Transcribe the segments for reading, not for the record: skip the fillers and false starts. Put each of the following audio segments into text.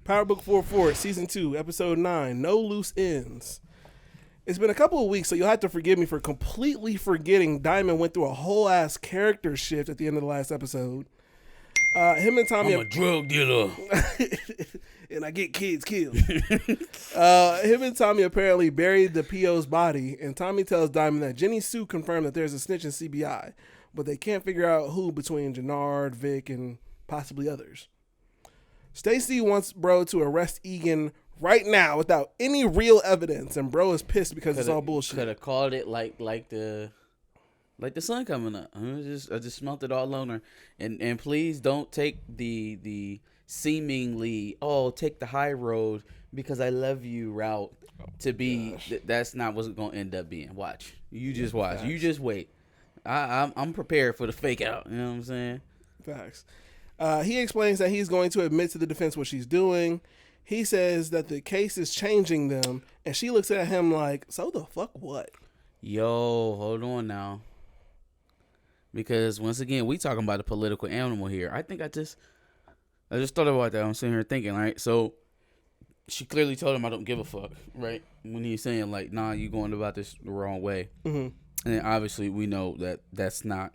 Power Book 4-4, Season 2, Episode 9, No Loose Ends. It's been a couple of weeks, so you'll have to forgive me for completely forgetting Diamond went through a whole ass character shift at the end of the last episode. Him and Tommy... I'm a drug dealer. And I get kids killed. Him and Tommy apparently buried the PO's body, and Tommy tells Diamond that Jenny Sue confirmed that there's a snitch in CBI, but they can't figure out who between Jenard, Vic, and possibly others. Stacy wants Bro to arrest Egan right now without any real evidence, and Bro is pissed because it's all bullshit. Could have called it like the sun coming up. I just smelt it all on her. And please don't take the seemingly take the high road because I love you route to be. That's not what's gonna end up being. Watch. You just watch. Facts. You just wait. I'm prepared for the fake out. You know what I'm saying? Facts. He explains that he's going to admit to the defense what she's doing. He says that the case is changing them, and she looks at him like, so the fuck what? Yo, hold on now. Because once again, we talking about a political animal here. I think I just thought about that. I'm sitting here thinking, right? So she clearly told him I don't give a fuck, right? When he's saying like, nah, you going about this the wrong way. Mm-hmm. And obviously we know that that's not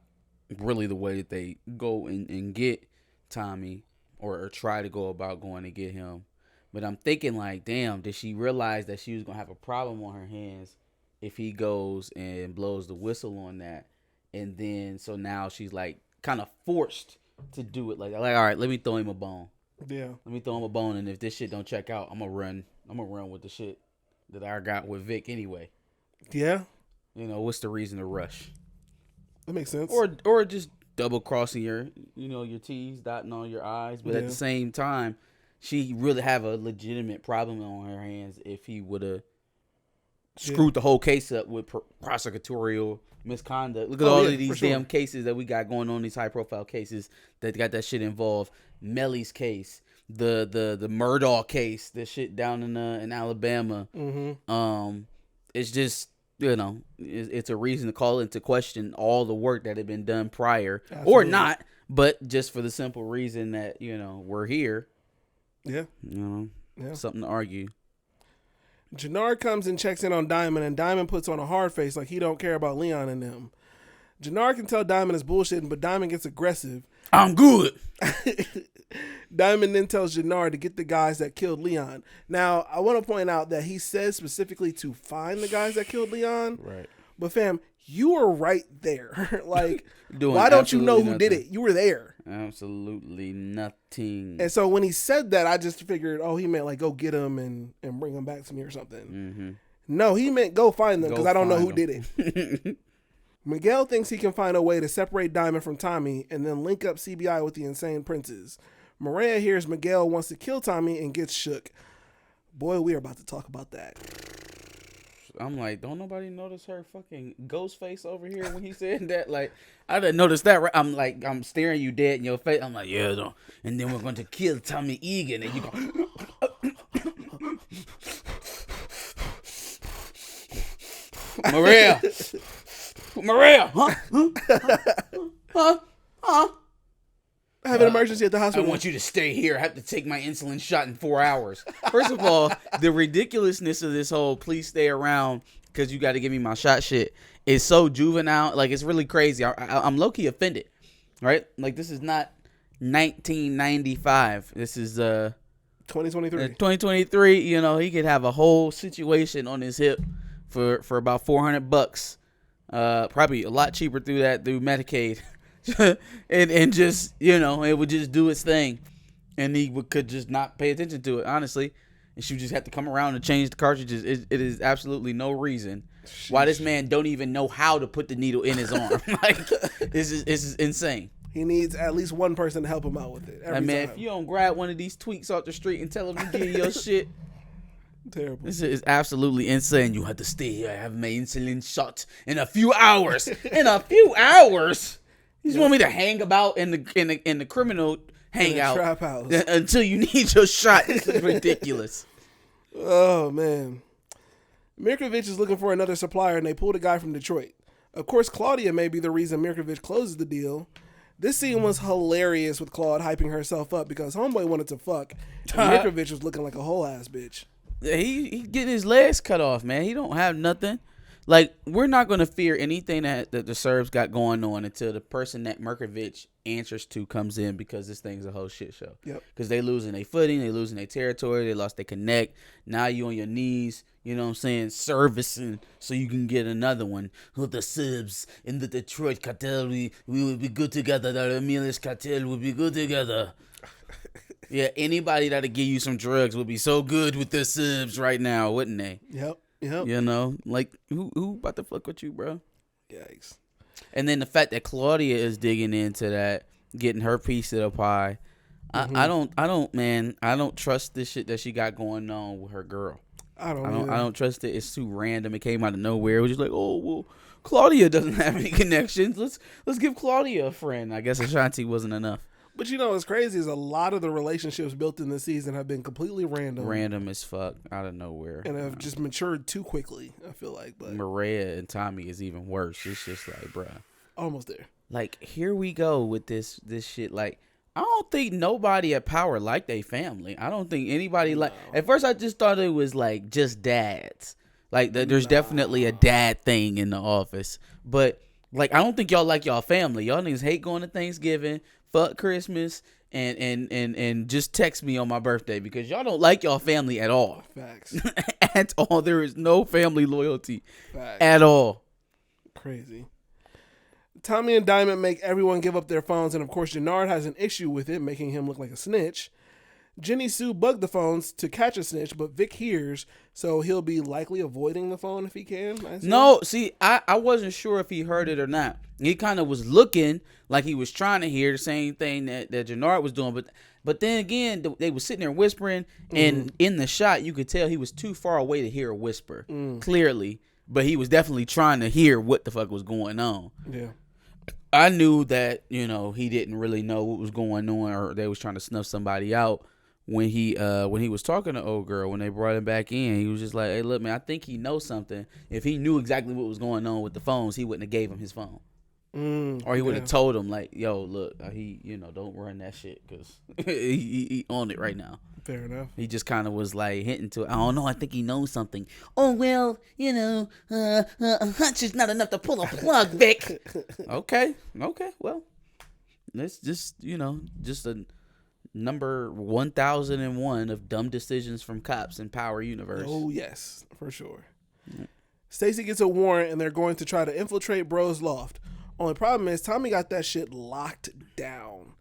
really the way that they go and get Tommy or try to go about going to get him. But I'm thinking like, damn, did she realize that she was going to have a problem on her hands if he goes and blows the whistle on that? And then, so now she's like kind of forced to do it. Like, all right, let me throw him a bone. Yeah. Let me throw him a bone. And if this shit don't check out, I'm going to run with the shit that I got with Vic anyway. Yeah. You know, what's the reason to rush? That makes sense. Or just double crossing your T's, dotting on your I's. But at the same time, she really have a legitimate problem on her hands if he would have screwed the whole case up with prosecutorial misconduct. Look at all of these damn cases that we got going on, these high profile cases that got that shit involved. Melly's case, the Murdaugh case, the shit down in Alabama. Mm-hmm. It's just, it's a reason to call into question all the work that had been done prior. Absolutely. Or not, but just for the simple reason that, we're here. Yeah. Something to argue. Jenard comes and checks in on Diamond, and Diamond puts on a hard face like he don't care about Leon and them. Jenard can tell Diamond is bullshitting, but Diamond gets aggressive. I'm good. Diamond then tells Jenard to get the guys that killed Leon. Now, I want to point out that he says specifically to find the guys that killed Leon. Right. But fam, you were right there. Like, why don't you know who did it? You were there. Absolutely nothing. And so when he said that, I just figured, he meant like go get him and bring him back to me or something. Mm-hmm. No, he meant go find them because I don't know who did it. Miguel thinks he can find a way to separate Diamond from Tommy and then link up CBI with the insane princes. Maria hears Miguel wants to kill Tommy and gets shook. Boy, we are about to talk about that. I'm like, don't nobody notice her fucking ghost face over here when he said that? Like, I didn't notice that. Right? I'm like, I'm staring you dead in your face. I'm like, yeah, don't. And then we're going to kill Tommy Egan. And you go, Maria, huh? I have an emergency at the hospital. I want you to stay here. I have to take my insulin shot in 4 hours. First of all, the ridiculousness of this whole please stay around because you got to give me my shot shit is so juvenile. Like, it's really crazy. I'm low-key offended, right? Like, this is not 1995. This is 2023. 2023, he could have a whole situation on his hip for about $400. Probably a lot cheaper through Medicaid. and just, it would just do its thing. And he could just not pay attention to it, honestly. And she would just have to come around and change the cartridges. It is absolutely no reason why this man don't even know how to put the needle in his arm. Like, this is insane. He needs at least one person to help him out with it. Every time. If you don't grab one of these tweaks off the street and tell him to give you your shit. Terrible. This is absolutely insane. You have to stay here. I have my insulin shot in a few hours. In a few hours? You just want me to hang about in the criminal hangout trap house until you need your shot? This is ridiculous. Oh man, Mirkovich is looking for another supplier, and they pulled a guy from Detroit. Of course, Claudia may be the reason Mirkovich closes the deal. This scene was hilarious with Claude hyping herself up because homeboy wanted to fuck, and Mitrovic was looking like a whole ass bitch. He getting his legs cut off, man. He don't have nothing. Like, we're not going to fear anything that the Serbs got going on until the person that Mirkovic answers to comes in, because this thing's a whole shit show. Yep. Because they losing their footing, they losing their territory, they lost their connect. Now you on your knees, you know what I'm saying, servicing so you can get another one. Oh, the Serbs in the Detroit cartel, we will be good together. The Ramirez cartel will be good together. Yeah, anybody that'll give you some drugs would be so good with the Serbs right now, wouldn't they? Yep. Yep. You know, like, who about to fuck with you, bro? Yikes. And then the fact that Claudia is digging into that, getting her piece of the pie. I don't trust this shit that she got going on with her girl. I don't trust it. It's too random. It came out of nowhere. It was just like, oh well, Claudia doesn't have any connections. Let's give Claudia a friend. I guess Ashanti wasn't enough. But you know what's crazy is a lot of the relationships built in this season have been completely random. Random as fuck, out of nowhere. And have just matured too quickly, I feel like. But Maria and Tommy is even worse. It's just like, bruh. Almost there. Like, here we go with this shit. Like, I don't think nobody at Power liked their family. I don't think anybody At first, I just thought it was, like, just dads. Like, there's definitely a dad thing in the office. But, like, I don't think y'all like y'all family. Y'all niggas hate going to Thanksgiving. Fuck Christmas and just text me on my birthday because y'all don't like y'all family at all. Facts. At all. There is no family loyalty. Facts. At all. Crazy. Tommy and Diamond make everyone give up their phones, and of course Jenard has an issue with it, making him look like a snitch. Jenny Sue bugged the phones to catch a snitch, but Vic hears, so he'll be likely avoiding the phone if he can. No, see, I wasn't sure if he heard it or not. He kind of was looking like he was trying to hear the same thing that Jenard was doing, but then again, they were sitting there whispering, and in the shot, you could tell he was too far away to hear a whisper, clearly, but he was definitely trying to hear what the fuck was going on. Yeah. I knew that, you know, he didn't really know what was going on, or they was trying to snuff somebody out. When he was talking to old girl, when they brought him back in, he was just like, hey, look, man, I think he knows something. If he knew exactly what was going on with the phones, he wouldn't have gave him his phone. Or he would have told him, like, yo, look, don't run that shit because he on it right now. Fair enough. He just kind of was like hinting to it. I don't know. I think he knows something. Oh, well, a hunch is not enough to pull a plug, Vic. Okay. Well, that's just, just a number 1001 of dumb decisions from cops in Power Universe. Oh, yes, for sure. Stacy gets a warrant, and they're going to try to infiltrate Bro's loft. Only problem is Tommy got that shit locked down.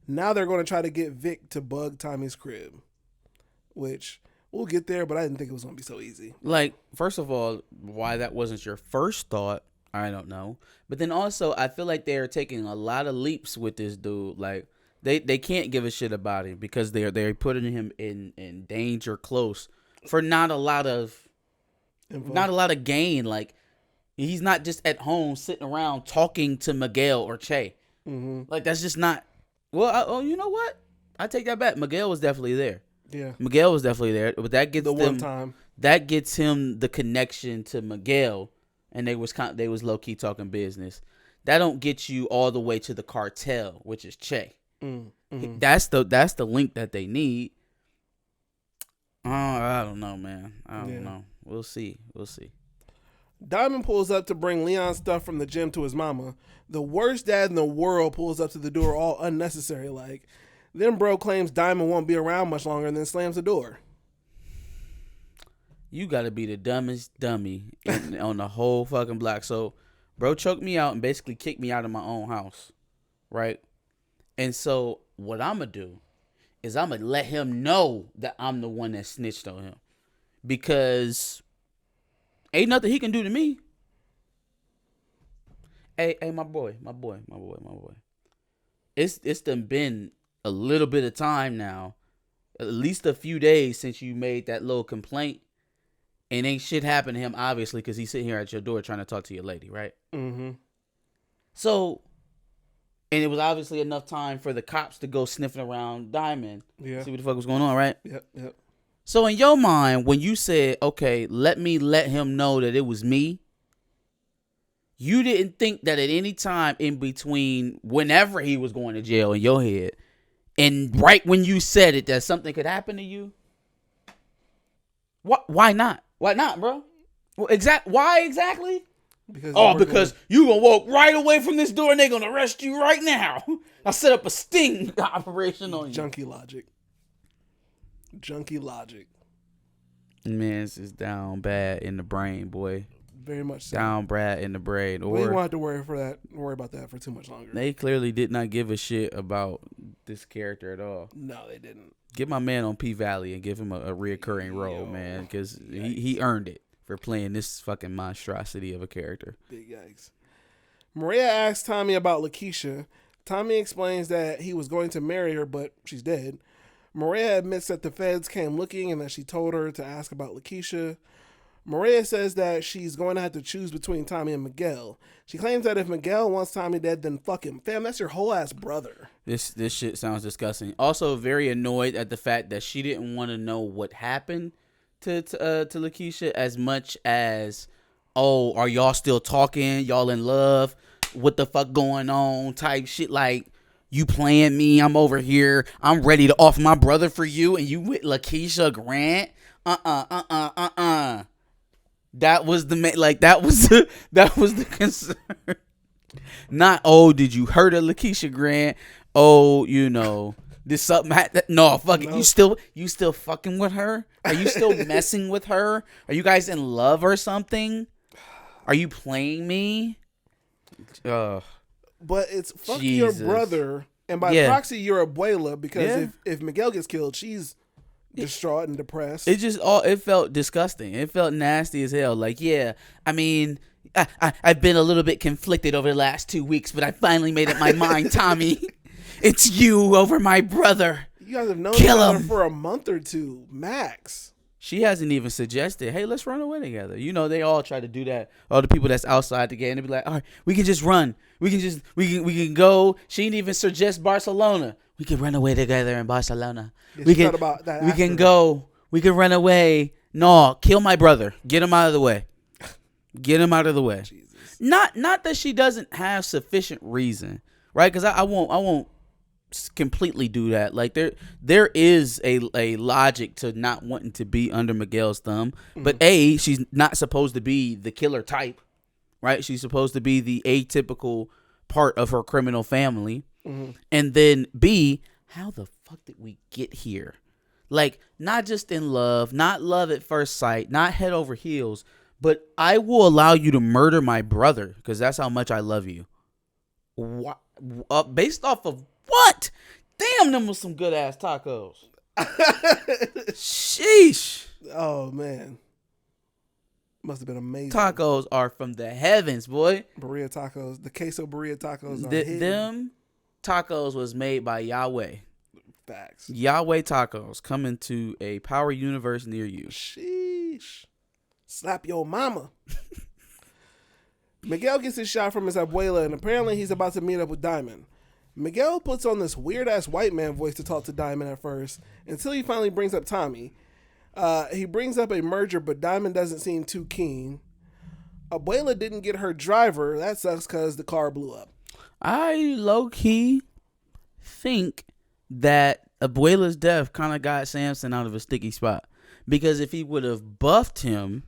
Now they're going to try to get Vic to bug Tommy's crib, which we'll get there, but I didn't think it was going to be so easy. Like, first of all, why that wasn't your first thought, I don't know. But then also, I feel like they're taking a lot of leaps with this dude. Like, they can't give a shit about him because they're putting him in danger close for not a lot of gain. Like, he's not just at home sitting around talking to Miguel or Che. Mm-hmm. Like, that's just not. Well, you know what? I take that back. Miguel was definitely there. Yeah, Miguel was definitely there, but that gets one time. That gets him the connection to Miguel, and they was low key talking business. That don't get you all the way to the cartel, which is Che. Mm-hmm. That's the link that they need. I don't know, man. I don't know. We'll see. Diamond pulls up to bring Leon's stuff from the gym to his mama. The worst dad in the world pulls up to the door, all unnecessary like. Then Bro claims Diamond won't be around much longer and then slams the door. You got to be the dumbest dummy on the whole fucking block. So, Bro choked me out and basically kicked me out of my own house, right? And so, what I'm going to do is I'm going to let him know that I'm the one that snitched on him. Because ain't nothing he can do to me. Hey, my boy. It's done been a little bit of time now, at least a few days since you made that little complaint, and ain't shit happened to him, obviously, because he's sitting here at your door trying to talk to your lady, right? Mm-hmm. So, and it was obviously enough time for the cops to go sniffing around Diamond, see what the fuck was going on, right? Yep. So in your mind, when you said, okay, let me let him know that it was me, You didn't think that at any time in between whenever he was going to jail in your head and right when you said it that something could happen to you? What? Why not? Why not, bro? Well, why exactly? Because you gonna walk right away from this door and they gonna arrest you right now. I set up a sting operation on you. Junkie logic. Man, it's just down bad in the brain, boy. Very much so. Down bad in the brain. We won't have to worry about that for too much longer. They clearly did not give a shit about this character at all. No, they didn't. Get my man on P-Valley and give him a reoccurring role, man, because he earned it for playing this fucking monstrosity of a character. Big yikes. Maria asks Tommy about Lakeisha. Tommy explains that he was going to marry her, but she's dead. Maria admits that the feds came looking and that she told her to ask about Lakeisha. Maria says that she's going to have to choose between Tommy and Miguel. She claims that if Miguel wants Tommy dead, then fuck him. Fam, that's your whole ass brother. This shit sounds disgusting. Also, very annoyed at the fact that she didn't want to know what happened to Lakeisha as much as, oh, are y'all still talking? Y'all in love? What the fuck going on? Type shit like, you playing me? I'm over here. I'm ready to off my brother for you, and you with Lakeisha Grant? That was the that was the concern. Not, oh, did you hurt a Lakeisha Grant? Oh, did something no, fuck it. You still fucking with her? Are you still messing with her? Are you guys in love or something? Are you playing me? But it's fuck your brother, and by proxy, your abuela, because if Miguel gets killed, she's distraught and depressed. It felt disgusting. It felt nasty as hell. Like, I mean, I've been a little bit conflicted over the last 2 weeks, but I finally made up my mind, Tommy. It's you over my brother. You guys have known each other for a month or two, max. She hasn't even suggested, hey, let's run away together. They all try to do that. All the people that's outside the game, they be like, all right, we can just run. We can go. She didn't even suggest Barcelona. We can run away together in Barcelona. Yeah, we can go. We can run away. No, kill my brother. Get him out of the way. Get him out of the way. Jesus. Not that she doesn't have sufficient reason, right? Because I won't completely do that. Like there is a logic to not wanting to be under Miguel's thumb, but she's not supposed to be the killer type, right? She's supposed to be the atypical part of her criminal family. And then B, how the fuck did we get here? Like, not just in love, not love at first sight, not head over heels, but I will allow you to murder my brother because that's how much I love you. What? Based off of what? Damn, them was some good ass tacos. Sheesh. Oh man, must have been amazing. Tacos are from the heavens, boy. Burrito tacos, the queso burrito tacos. Them tacos was made by Yahweh. Facts. Yahweh tacos coming to a power universe near you. Sheesh. Slap your mama. Miguel gets his shot from his abuela, and apparently he's about to meet up with Diamond. Miguel puts on this weird-ass white man voice to talk to Diamond at first, until he finally brings up Tommy. He brings up a merger, but Diamond doesn't seem too keen. Abuela didn't get her driver. That sucks because the car blew up. I low-key think that Abuela's death kind of got Samson out of a sticky spot. Because if he would have buffed him,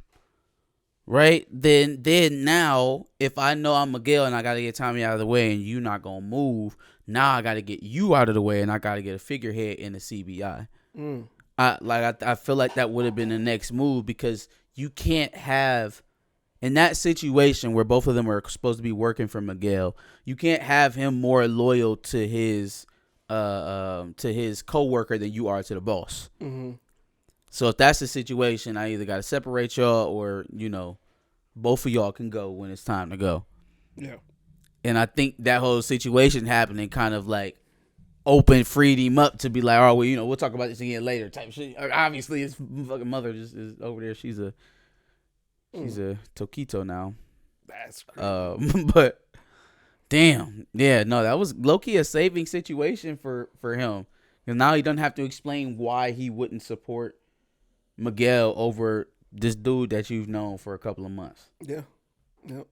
right, then now, if I know I'm Miguel and I got to get Tommy out of the way and you not going to move, now I got to get you out of the way and I got to get a figurehead in the CBI. I feel like that would have been the next move because you can't have, in that situation where both of them are supposed to be working for Miguel, you can't have him more loyal to his coworker than you are to the boss. So if that's the situation, I either got to separate y'all or, both of y'all can go when it's time to go. Yeah. And I think that whole situation happening kind of like freed him up to be like, all right, well, we'll talk about this again later type shit. Obviously, his fucking mother just is over there. She's a Toquito now. That's crazy. But damn. Yeah, no, that was low-key a saving situation for him. And now he doesn't have to explain why he wouldn't support Miguel over this dude that you've known for a couple of months. Yeah. Yep.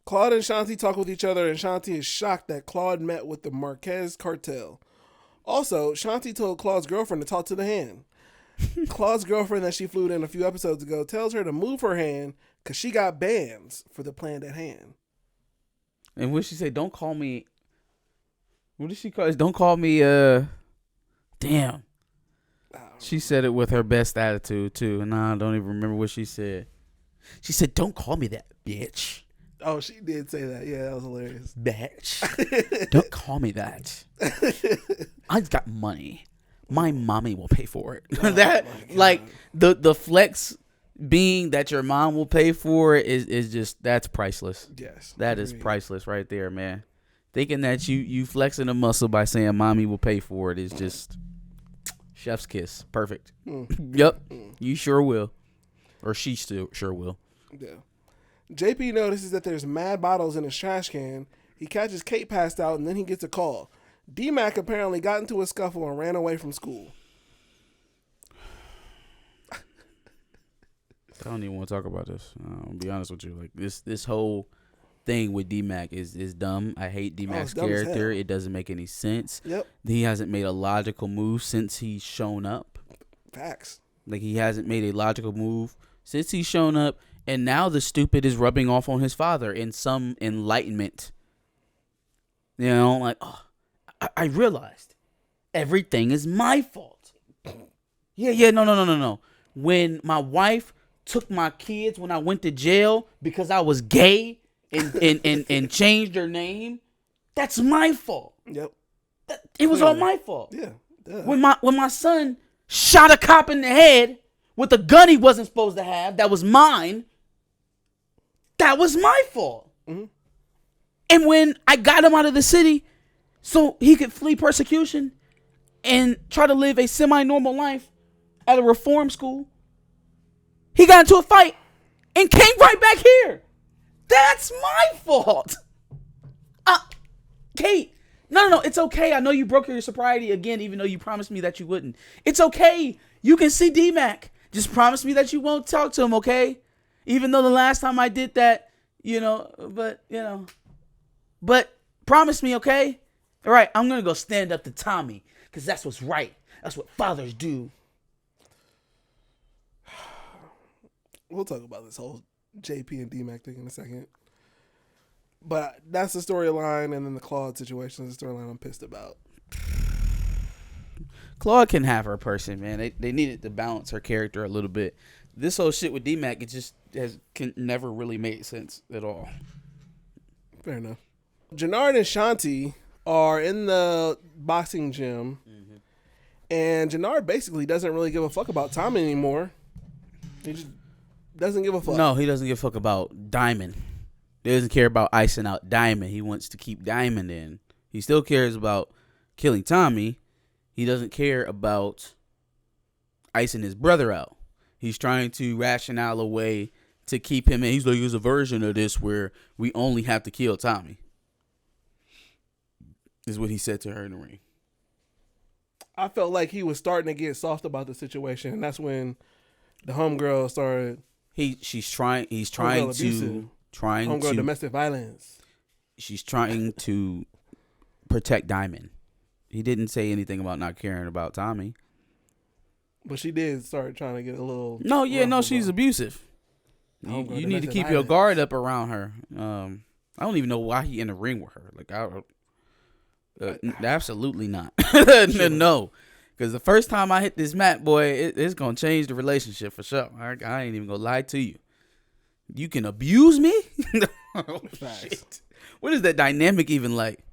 Claude and Shanti talk with each other, and Shanti is shocked that Claude met with the Marquez cartel. Also, Shanti told Claude's girlfriend to talk to the hand. Claude's girlfriend that she flew in a few episodes ago tells her to move her hand because she got bands for the plan at hand. And when she said, don't call me... What did she call it? Don't call me, damn. She said it with her best attitude, too. Nah, I don't even remember what she said. She said, don't call me that, bitch. Oh, she did say that. Yeah, that was hilarious. Bitch. Don't call me that. I've got money. My mommy will pay for it. Oh, that, like, the flex being that your mom will pay for it is just, that's priceless. Yes. That is priceless right there, man. Thinking that you flexing a muscle by saying mommy will pay for it is just chef's kiss. Perfect. Yep. You sure will. Or she still sure will. Yeah. JP notices that there's mad bottles in his trash can. He catches Kate passed out, and then he gets a call. D-Mac apparently got into a scuffle and ran away from school. I don't even want to talk about this. I'll be honest with you. Like this whole thing with D-Mac is dumb. I hate D-Mac's character. It doesn't make any sense. Yep. He hasn't made a logical move since he's shown up. Facts. Like, he hasn't made a logical move since he's shown up, and now the stupid is rubbing off on his father in some enlightenment. You know, like, oh, I realized everything is my fault. Yeah, no. When my wife took my kids when I went to jail because I was gay and changed their name, that's my fault. Yep. It was all my fault. Yeah. Duh. When my son shot a cop in the head with a gun he wasn't supposed to have, that was mine, that was my fault. Mm-hmm. And when I got him out of the city so he could flee persecution and try to live a semi-normal life at a reform school, he got into a fight and came right back here. That's my fault. Kate, no, it's okay. I know you broke your sobriety again, even though you promised me that you wouldn't. It's okay. You can see D-Mac. Just promise me that you won't talk to him, okay? Even though the last time I did that, but promise me, okay? All right, I'm going to go stand up to Tommy because that's what's right. That's what fathers do. We'll talk about this whole JP and D-Mac thing in a second. But that's the storyline, and then the Claude situation is the storyline I'm pissed about. Claude can have her person, man. They needed to balance her character a little bit. This whole shit with D-Mac, it just never really made sense at all. Fair enough. Jenard and Shanti are in the boxing gym, and Jenard basically doesn't really give a fuck about Tommy anymore. He just doesn't give a fuck. No, he doesn't give a fuck about Diamond. He doesn't care about icing out Diamond. He wants to keep Diamond in. He still cares about killing Tommy. He doesn't care about icing his brother out. He's trying to rationale a way to keep him in. He's like, there's a version of this where we only have to kill Tommy. Is what he said to her in the ring. I felt like he was starting to get soft about the situation, and that's when the homegirl started. He's trying to domestic violence. She's trying to protect Diamond. He didn't say anything about not caring about Tommy. But she did start trying to get a little. She's abusive. You need to keep your guard up around her. I don't even know why he in the ring with her. Like, absolutely not. No, because the first time I hit this mat, boy, it's gonna change the relationship for sure. I ain't even gonna lie to you. You can abuse me. Shit. What is that dynamic even like?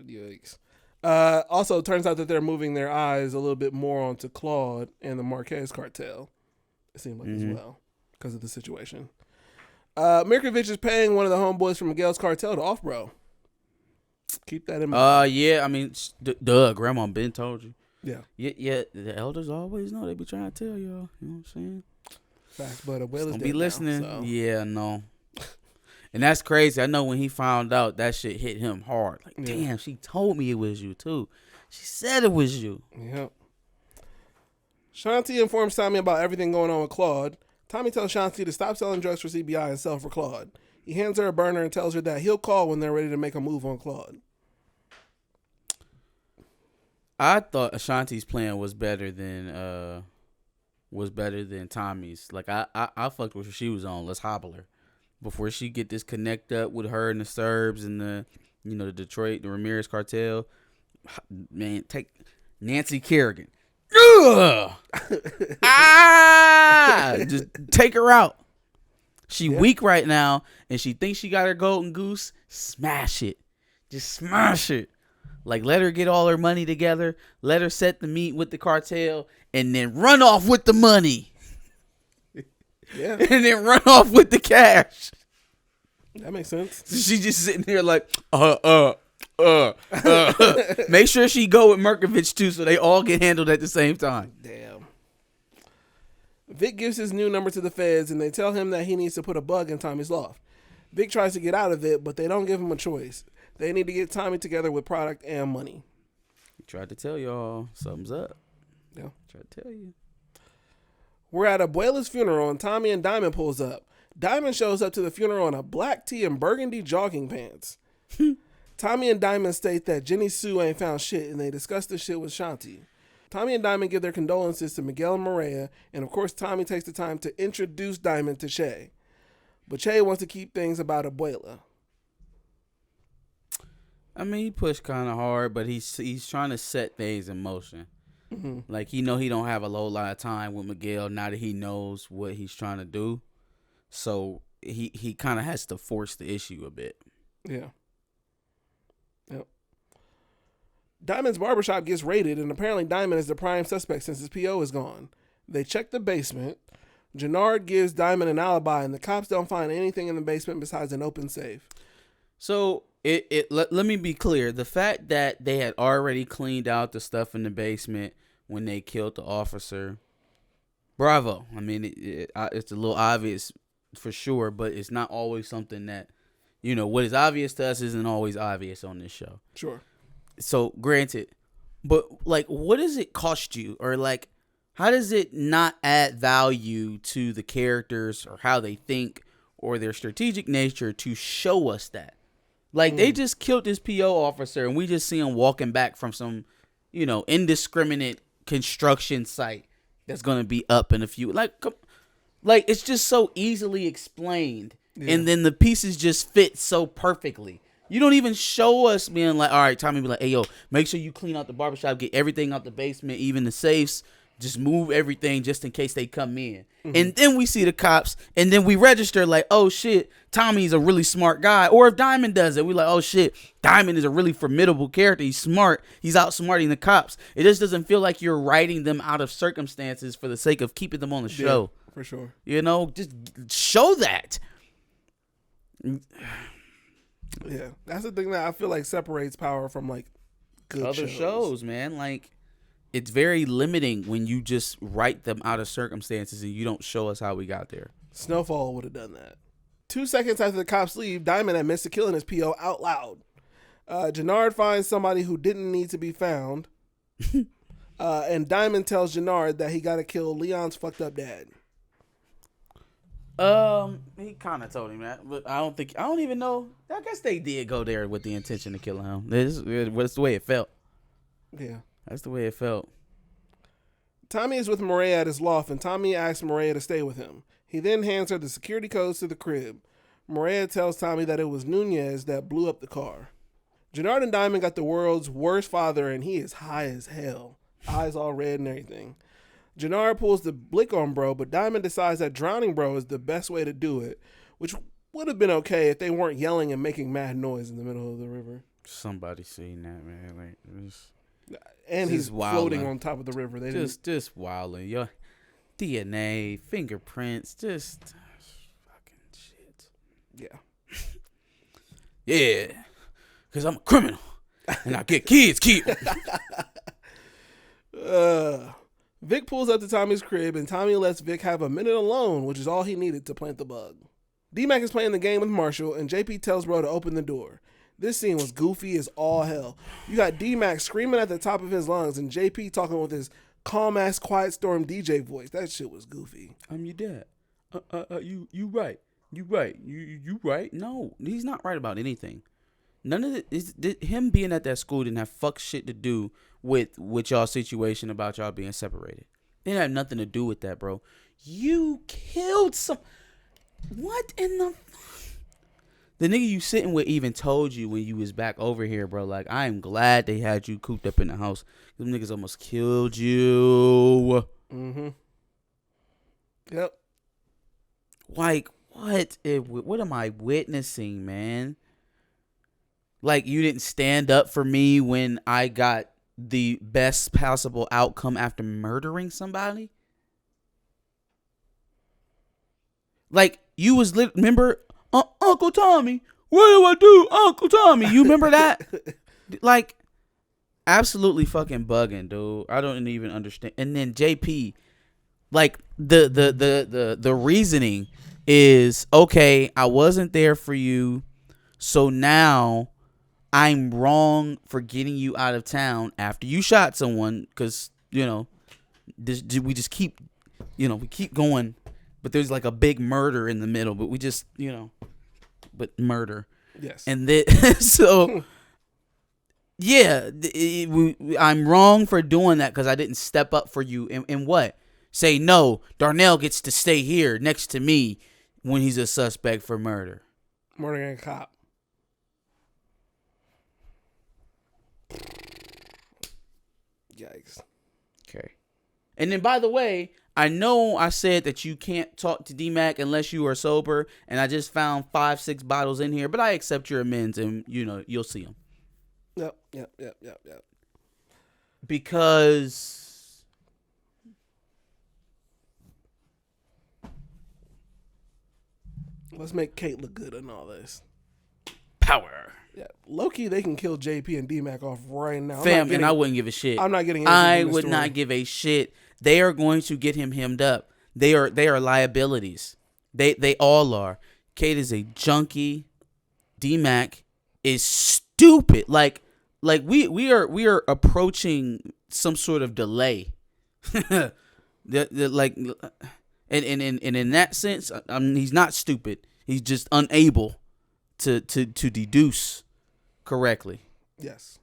Yikes. Also, it turns out that they're moving their eyes a little bit more onto Claude and the Marquez cartel. It seemed like as well because of the situation. Mirkovich is paying one of the homeboys from Miguel's cartel to off, bro. Keep that in mind. Yeah. I mean, Grandma Ben told you. Yeah. Yeah. The elders always know. They be trying to tell y'all. You know what I'm saying? Facts, but Abuela's don't be listening. Now, so. Yeah, no. And that's crazy. I know when he found out, that shit hit him hard. Like, damn, she told me it was you too. She said it was you. Yep. Shanti informs Tommy about everything going on with Claude. Tommy tells Shanti to stop selling drugs for CBI and sell for Claude. He hands her a burner and tells her that he'll call when they're ready to make a move on Claude. I thought Ashanti's plan was better than Tommy's. Like I fucked with her. She was on. Let's hobble her before she get this connect up with her and the Serbs and the the Ramirez cartel. Man, take Nancy Kerrigan. Ugh! Just take her out. She weak right now, and she thinks she got her golden goose. Smash it. Just smash it. Like, let her get all her money together. Let her set the meet with the cartel, and then run off with the money. Yeah. And then run off with the cash. That makes sense. So she just sitting there like, Make sure she go with Merkovich, too, so they all get handled at the same time. Damn. Vic gives his new number to the feds, and they tell him that he needs to put a bug in Tommy's loft. Vic tries to get out of it, but they don't give him a choice. They need to get Tommy together with product and money. He tried to tell y'all something's up. Yeah. Tried to tell you. We're at Abuela's funeral, and Tommy and Diamond pulls up. Diamond shows up to the funeral in a black tee and burgundy jogging pants. Tommy and Diamond state that Jenny Sue ain't found shit, and they discuss the shit with Shanti. Tommy and Diamond give their condolences to Miguel and Maria, and of course Tommy takes the time to introduce Diamond to Shay. But Shay wants to keep things about Abuela. I mean, he pushed kind of hard, but he's trying to set things in motion. Mm-hmm. Like, he don't have a whole lot of time with Miguel now that he knows what he's trying to do. So he kind of has to force the issue a bit. Yeah. Yep. Diamond's barbershop gets raided, and apparently Diamond is the prime suspect since his P.O. is gone. They check the basement. Jenard gives Diamond an alibi, and the cops don't find anything in the basement besides an open safe. So let me be clear. The fact that they had already cleaned out the stuff in the basement when they killed the officer, bravo. I mean, it's a little obvious for sure, but it's not always something that, what is obvious to us isn't always obvious on this show. Sure. So, granted, but, like, what does it cost you? Or, like, how does it not add value to the characters or how they think or their strategic nature to show us that? Like, they just killed this PO officer, and we just see him walking back from some, indiscriminate construction site that's going to be up in a few. Like, it's just so easily explained. Yeah. And then the pieces just fit so perfectly. You don't even show us being like, all right, Tommy be like, hey, yo, make sure you clean out the barbershop, get everything out the basement, even the safes. Just move everything just in case they come in. Mm-hmm. And then we see the cops, and then we register like, oh, shit, Tommy's a really smart guy. Or if Diamond does it, we're like, oh, shit, Diamond is a really formidable character. He's smart. He's outsmarting the cops. It just doesn't feel like you're writing them out of circumstances for the sake of keeping them on the show. Yeah, for sure. Just show that. Yeah, that's the thing that I feel like separates Power from, like, good other shows, man. Like, it's very limiting when you just write them out of circumstances and you don't show us how we got there. Snowfall would have done that. 2 seconds after the cops leave, Diamond admits to killing his P.O. out loud. Jenard finds somebody who didn't need to be found. And Diamond tells Jenard that he got to kill Leon's fucked up dad. He kind of told him that, but I don't even know. I guess they did go there with the intention to kill him. That's the way it felt. Yeah. That's the way it felt. Tommy is with Maria at his loft, and Tommy asks Maria to stay with him. He then hands her the security codes to the crib. Maria tells Tommy that it was Nunez that blew up the car. Jenard and Diamond got the world's worst father, and he is high as hell. Eyes all red and everything. Jenard pulls the blick on bro, but Diamond decides that drowning bro is the best way to do it, which would have been okay if they weren't yelling and making mad noise in the middle of the river. Somebody seen that, man. Like, and he's floating on top of the river. They just wilding. Your DNA, fingerprints, just fucking shit. Yeah. Yeah. Because I'm a criminal. And I get kids killed. Vic pulls up to Tommy's crib, and Tommy lets Vic have a minute alone, which is all he needed to plant the bug. D-Mac is playing the game with Marshall, and JP tells bro to open the door. This scene was goofy as all hell. You got D-Mac screaming at the top of his lungs, and JP talking with his calm-ass Quiet Storm DJ voice. That shit was goofy. I'm your dad. You right. You right. You right. No, he's not right about anything. None of it is him being at that school didn't have fuck shit to do with y'all situation about y'all being separated. It didn't have nothing to do with that, bro. You killed some. What in the nigga you sitting with even told you when you was back over here, bro. Like, I am glad they had you cooped up in the house. Them niggas almost killed you. Mm-hmm. Yep. Like, what am I witnessing, man? Like, you didn't stand up for me when I got the best possible outcome after murdering somebody? Like, you was remember Uncle Tommy? What do I do, Uncle Tommy? You remember that? Like, absolutely fucking bugging, dude. I don't even understand. And then JP, like, the reasoning is, okay, I wasn't there for you, so now I'm wrong for getting you out of town after you shot someone, because, you know, we just keep, you know, we keep going, but there's like a big murder in the middle, but we just, you know, but murder. Yes. And then, so, yeah, I'm wrong for doing that because I didn't step up for you. And what? Say, no, Darnell gets to stay here next to me when he's a suspect for murder. Murdering a cop. Yikes. Okay. And then, by the way, I know I said that you can't talk to D-Mac unless you are sober, and I just found 5-6 bottles in here, but I accept your amends, and, you know, you'll see them. Yep. Because let's make Kate look good in all this. power. Yeah, Loki, they can kill JP and D-Mac off right now. Fam, and I wouldn't give a shit. I'm not getting. I would not give a shit. They are going to get him hemmed up. They are liabilities. They all are. Kate is a junkie. D-Mac is stupid. Like we are approaching some sort of delay. Like, and in that sense, he's not stupid. He's just unable to deduce correctly. Yes.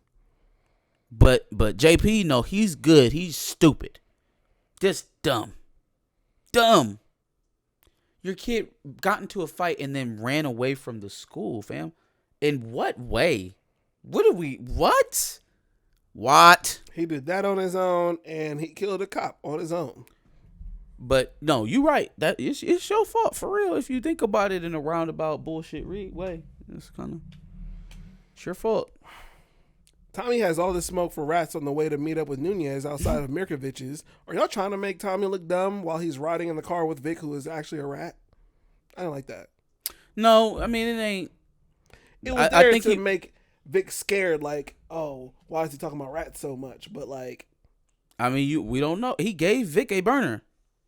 But JP, no, he's good. He's stupid. Just dumb. Your kid got into a fight and then ran away from the school, fam. In what way? What? He did that on his own, and he killed a cop on his own. But no, you're right. That it's your fault for real. If you think about it in a roundabout bullshit way, it's your fault. Tommy has all this smoke for rats on the way to meet up with Nunez outside of Mirkovich's. Are y'all trying to make Tommy look dumb while he's riding in the car with Vic, who is actually a rat? I don't like that. No, I mean, it ain't. It was there to make Vic scared, like, oh, why is he talking about rats so much? But, like, I mean, we don't know. He gave Vic a burner.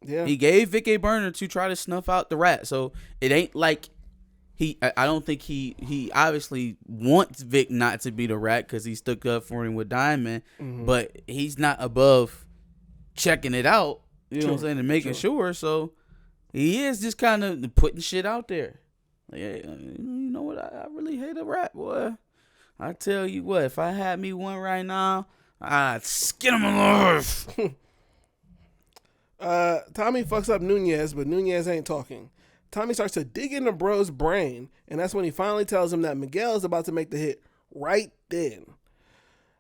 Yeah. He gave Vic a burner to try to snuff out the rat. So it ain't like I don't think he obviously wants Vic not to be the rat because he stuck up for him with Diamond, but he's not above checking it out. You know what I'm saying? And making sure. So he is just kind of putting shit out there. Like, hey, you know what? I really hate a rat, boy. I tell you what, if I had me one right now, I'd skin him alive. Tommy fucks up Nunez, but Nunez ain't talking. Tommy starts to dig into bro's brain, and that's when he finally tells him that Miguel is about to make the hit right then.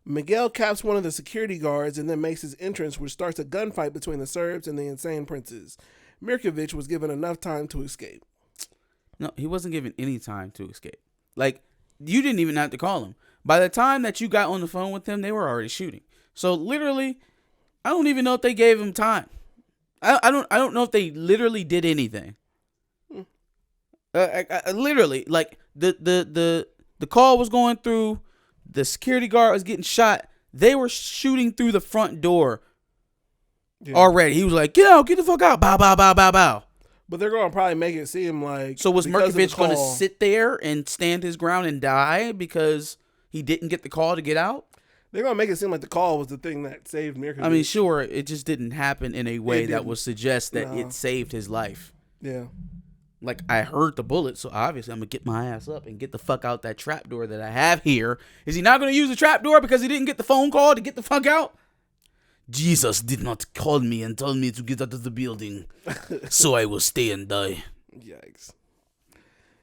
Miguel caps one of the security guards and then makes his entrance, which starts a gunfight between the Serbs and the insane princes. Mirkovic was given enough time to escape. No, he wasn't given any time to escape. Like, you didn't even have to call him. By the time that you got on the phone with them, they were already shooting. So literally, I don't even know if they gave him time. I don't know if they literally did anything. I literally, like, the call was going through, the security guard was getting shot. They were shooting through the front door already. He was like, get out, get the fuck out, bow, bow, bow, bow, bow. But they're going to probably make it seem like... So was Mirkovic going to sit there and stand his ground and die because he didn't get the call to get out? They're going to make it seem like the call was the thing that saved Mirkovic. I mean, sure, it just didn't happen in a way that would suggest that it saved his life. Yeah. Like, I heard the bullet, so obviously I'm going to get my ass up and get the fuck out that trapdoor that I have here. Is he not going to use the trapdoor because he didn't get the phone call to get the fuck out? Jesus did not call me and tell me to get out of the building, so I will stay and die. Yikes.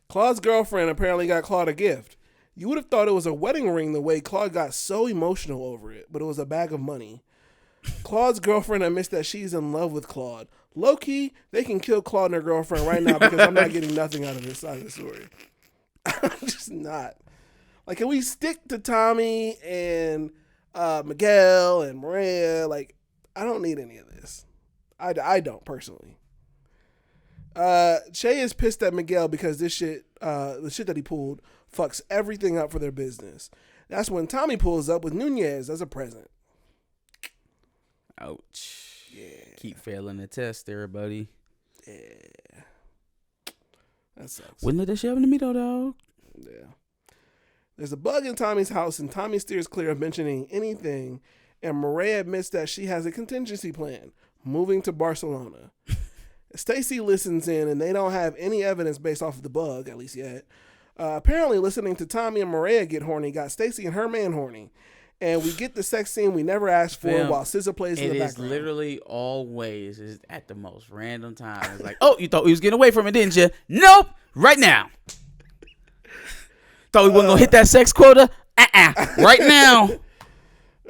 Claude's girlfriend apparently got Claude a gift. You would have thought it was a wedding ring the way Claude got so emotional over it, but it was a bag of money. Claude's girlfriend admits that she's in love with Claude. Low-key, they can kill Claude and her girlfriend right now because I'm not getting nothing out of this side of the story. I'm just not. Like, can we stick to Tommy and Miguel and Maria? Like, I don't need any of this. I don't, personally. Che is pissed at Miguel because this shit, the shit that he pulled, fucks everything up for their business. That's when Tommy pulls up with Nunez as a present. Ouch. Yeah. Keep failing the test there, buddy. Yeah. That sucks. Wouldn't let that shit happen to me, though, dog. Yeah. There's a bug in Tommy's house, and Tommy steers clear of mentioning anything, and Mireille admits that she has a contingency plan, moving to Barcelona. Stacy listens in, and they don't have any evidence based off of the bug, at least yet. Apparently, listening to Tommy and Mireille get horny got Stacy and her man horny. And we get the sex scene we never asked for while SZA plays in the background. It is literally always is at the most random time. It's like, oh, you thought we was getting away from it, didn't you? Nope, right now. Thought we wasn't going to hit that sex quota? Right now.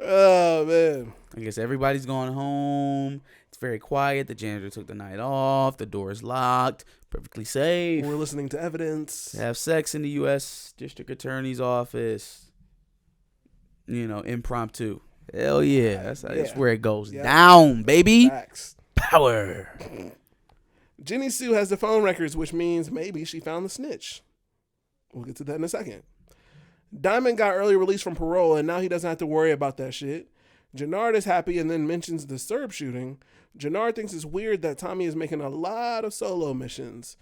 Oh, man. I guess everybody's going home. It's very quiet. The janitor took the night off. The door is locked. Perfectly safe. We're listening to evidence. Have sex in the U.S. District Attorney's Office. You know, impromptu. Hell yeah. That's where it goes down, baby. Facts. Power. Jenny Sue has the phone records, which means maybe she found the snitch. We'll get to that in a second. Diamond got early release from parole, and now he doesn't have to worry about that shit. Jenard is happy and then mentions the Serb shooting. Jenard thinks it's weird that Tommy is making a lot of solo missions.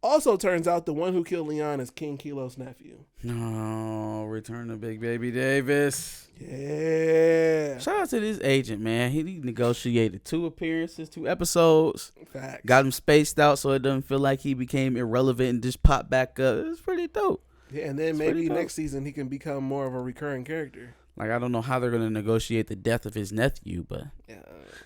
Also turns out the one who killed Leon is King Kilo's nephew. No, return to Big Baby Davis. Yeah. Shout out to this agent, man. He negotiated 2 appearances, 2 episodes. Facts. Got him spaced out so it doesn't feel like he became irrelevant and just popped back up. It's pretty dope. Yeah, and then maybe next season he can become more of a recurring character. Like, I don't know how they're going to negotiate the death of his nephew, but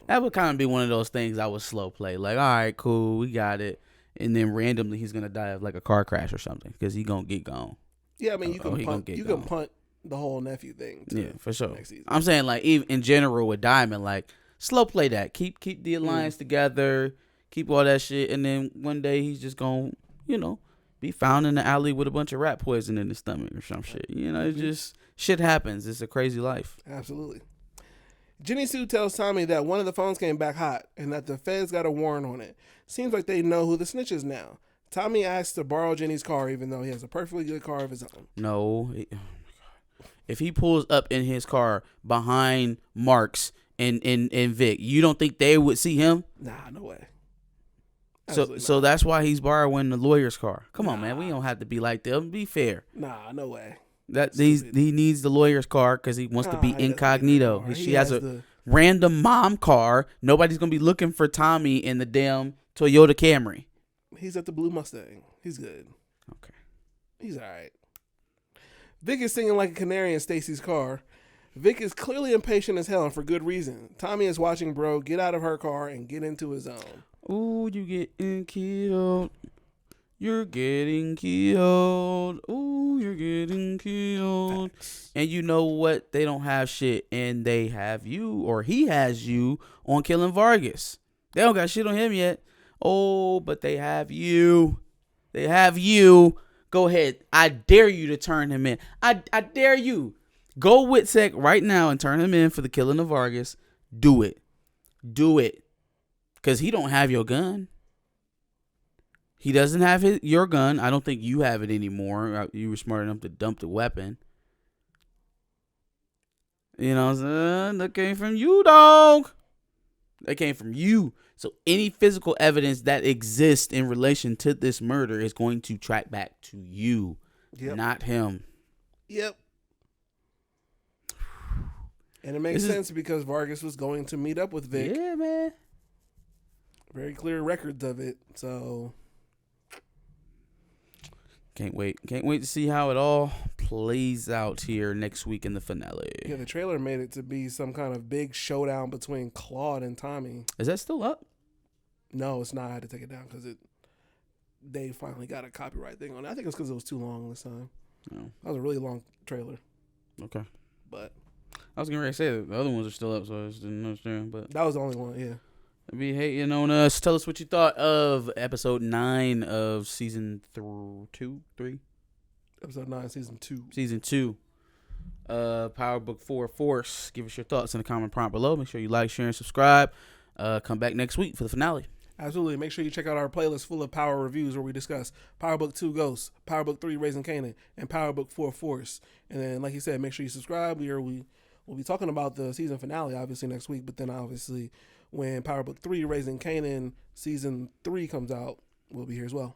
that would kind of be one of those things I would slow play. Like, all right, cool, we got it. And then randomly he's going to die of like a car crash or something because he's going to get gone. Yeah, I mean, you can punt the whole nephew thing. Yeah, for sure. I'm saying, like, even in general with Diamond, like, slow play that. Keep the alliance together. Keep all that shit. And then one day he's just going to, you know, be found in the alley with a bunch of rat poison in his stomach or some shit. You know, it's just shit happens. It's a crazy life. Absolutely. Jenny Sue tells Tommy that one of the phones came back hot and that the feds got a warrant on it. Seems like they know who the snitch is now. Tommy asks to borrow Jenny's car even though he has a perfectly good car of his own. No. If he pulls up in his car behind Marks and Vic, you don't think they would see him? Nah, no way. So that's why he's borrowing the lawyer's car. Come on, man. We don't have to be like them. Be fair. Nah, no way. He needs the lawyer's car because he wants to be incognito. She has a random mom car. Nobody's gonna be looking for Tommy in the damn Toyota Camry. He's at the Blue Mustang. He's good. Okay. He's all right. Vic is singing like a canary in Stacy's car. Vic is clearly impatient as hell and for good reason. Tommy is watching bro get out of her car and get into his own. Ooh, you getting killed. You're getting killed. Ooh, you're getting killed. Thanks. And you know what? They don't have shit. And they have you, or he has you, on killing Vargas. They don't got shit on him yet. Oh, but they have you. They have you. Go ahead. I dare you to turn him in. I dare you. Go with Sec right now and turn him in for the killing of Vargas. Do it. Do it. Because he don't have your gun. He doesn't have your gun. I don't think you have it anymore. You were smart enough to dump the weapon. You know what I'm saying? That came from you, dog. That came from you. So any physical evidence that exists in relation to this murder is going to track back to you, not him. Yep. And it makes sense because Vargas was going to meet up with Vic. Yeah, man. Very clear records of it. So Can't wait. Can't wait to see how it all plays out here next week in the finale. Yeah, the trailer made it to be some kind of big showdown between Claude and Tommy. Is that still up? No, it's not. I had to take it down because they finally got a copyright thing on it. I think it's because it was too long this time. No. That was a really long trailer. Okay. But I was getting ready to say that the other ones are still up, so I just didn't understand. But that was the only one, yeah. be hating on us. Tell us what you thought of episode 9 of season 3. Episode 9, season 2. Season 2. Power Book 4 Force. Give us your thoughts in the comment prompt below. Make sure you like, share, and subscribe. Come back next week for the finale. Absolutely. Make sure you check out our playlist full of Power reviews where we discuss Power Book 2 Ghosts, Power Book 3 Raising Kanan, and Power Book 4 Force. And then, like you said, make sure you subscribe. We'll be talking about the season finale, obviously, next week. But then, obviously, when Power Book 3 Raising Kanan Season 3 comes out, we'll be here as well.